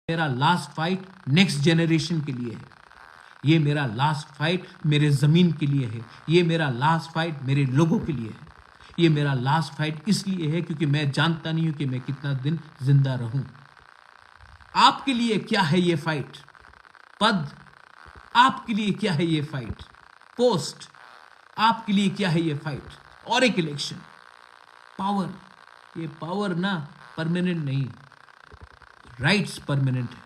मेरा last fight next generation के लिए है। ये मेरा लास्ट फाइट मेरे ज़मीन के लिए है। ये मेरा लास्ट फाइट मेरे लोगों के लिए है। ये मेरा लास्ट फाइट इसलिए है क्योंकि मैं जानता नहीं हूं कि मैं कितना दिन जिंदा रहूं। आपके लिए क्या है ये फाइट? पद। आपके लिए क्या है ये फाइट? पोस्ट। आपके लिए क्या है ये फाइट? और एक इलेक्शन। पावर। ये पावर ना परमानेंट नहीं, राइट्स परमानेंट है।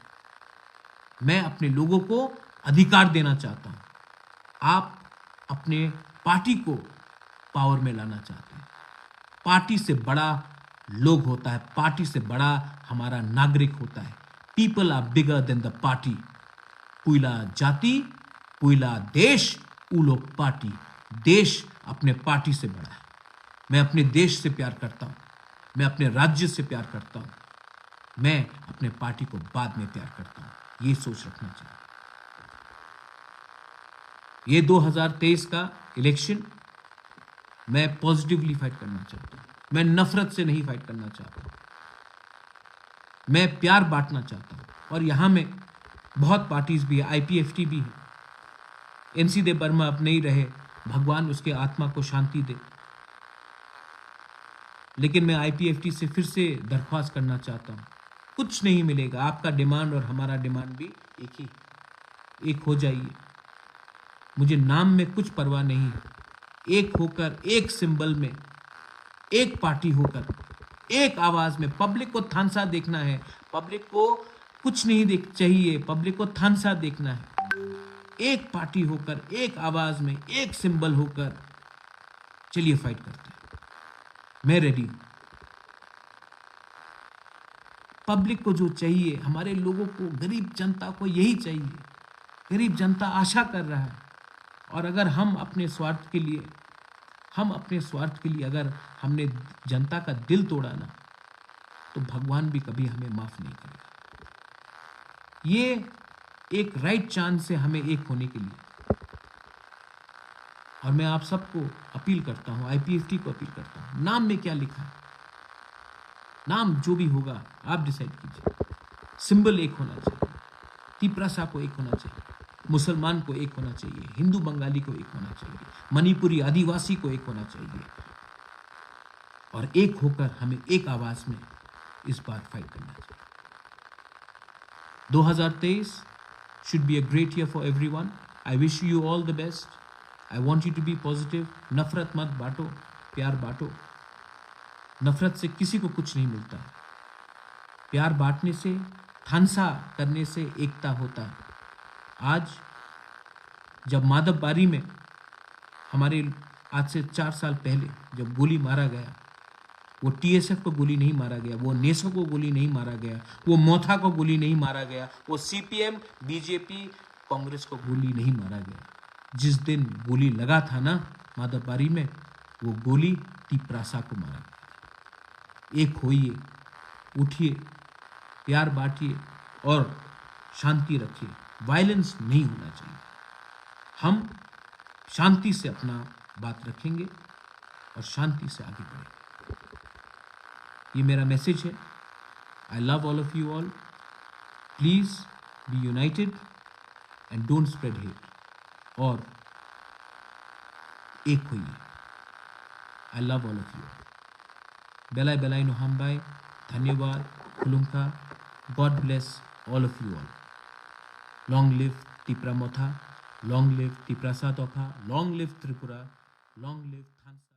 मैं अपने लोगों को अधिकार देना चाहता हूं। आप अपने पार्टी को पावर में लाना चाहते हैं। पार्टी से बड़ा लोग होता है, पार्टी से बड़ा हमारा नागरिक होता है। People are bigger than the party. पुइला जाति, पुइला देश, उलो पार्टी। देश अपने पार्टी से बड़ा है। मैं अपने देश से प्यार करता हूं। मैं अपने राज्य से प्यार करता हूं। मैं अपने पार्टी को बाद में प्यार करता हूं। ये सोच रखना चाहिए। ये 2023 का इलेक्शन मैं पॉजिटिवली फाइट करना चाहता हूं। मैं नफरत से नहीं फाइट करना चाहता हूं। मैं प्यार बांटना चाहता हूं। और यहां में बहुत पार्टीज भी है, आईपीएफटी भी है। एनसी देव वर्मा अब नहीं रहे, भगवान उसके आत्मा को शांति दे। लेकिन मैं आईपीएफटी से फिर से दरख्वास्त करना चाहता हूं, कुछ नहीं मिलेगा। आपका डिमांड और हमारा डिमांड भी एक ही, एक हो जाइए। मुझे नाम में कुछ परवाह नहीं है। एक होकर, एक सिंबल में, एक पार्टी होकर, एक आवाज में। पब्लिक को थानसा देखना है। पब्लिक को कुछ नहीं देख चाहिए, पब्लिक को थानसा देखना है। एक पार्टी होकर, एक आवाज में, एक सिंबल होकर चलिए फाइट करते हैं। मैं रेडी हूं। पब्लिक को जो चाहिए, हमारे लोगों को, गरीब जनता को यही चाहिए। गरीब जनता आशा कर रहा है। और अगर हम अपने स्वार्थ के लिए अगर हमने जनता का दिल तोड़ा ना, तो भगवान भी कभी हमें माफ नहीं करेगा। ये एक राइट चांस है हमें एक होने के लिए। और मैं आप सबको अपील करता हूं, आईपीएफटी को अपील करता हूं, नाम में क्या लिखा है, नाम जो भी होगा आप डिसाइड कीजिए। सिंबल एक होना चाहिए। तिपरासा को एक होना चाहिए, मुसलमान को एक होना चाहिए, हिंदू बंगाली को एक होना चाहिए, मणिपुरी आदिवासी को एक होना चाहिए। और एक होकर हमें एक आवाज में इस बार फाइट करना चाहिए। 2023 should be a great year for everyone. I wish you all the best. I want you to be positive. नफरत मत बांटो, प्यार बांटो। नफरत से किसी को कुछ नहीं मिलता है। प्यार बांटने से, थानसा करने से एकता होता है। आज जब माधवबारी में हमारे आज से 4 साल पहले जब गोली मारा गया, वो टीएसएफ को गोली नहीं मारा गया, वो नेसो को गोली नहीं मारा गया, वो मोथा को गोली नहीं मारा गया, वो सीपीएम, बीजेपी, कांग्रेस को गोली नहीं मारा गया। जिस दिन गोली लगा था ना माधवबारी में, वो गोली तिपरासा को मारा गया। एक होइए, उठिए, प्यार बांटिए और शांति रखिए। वायलेंस नहीं होना चाहिए। हम शांति से अपना बात रखेंगे और शांति से आगे बढ़ेंगे। ये मेरा मैसेज है। I love all of you all. Please be united and don't spread hate. और एक होइए। I love all of you. बेलाई बेलाई नो हमबाई। धन्यवाद। खुलुमका। God bless all of you all. Long live Tipra Motha. Long live तिपरासा तोफा। Long live Tripura. Long live थानसा।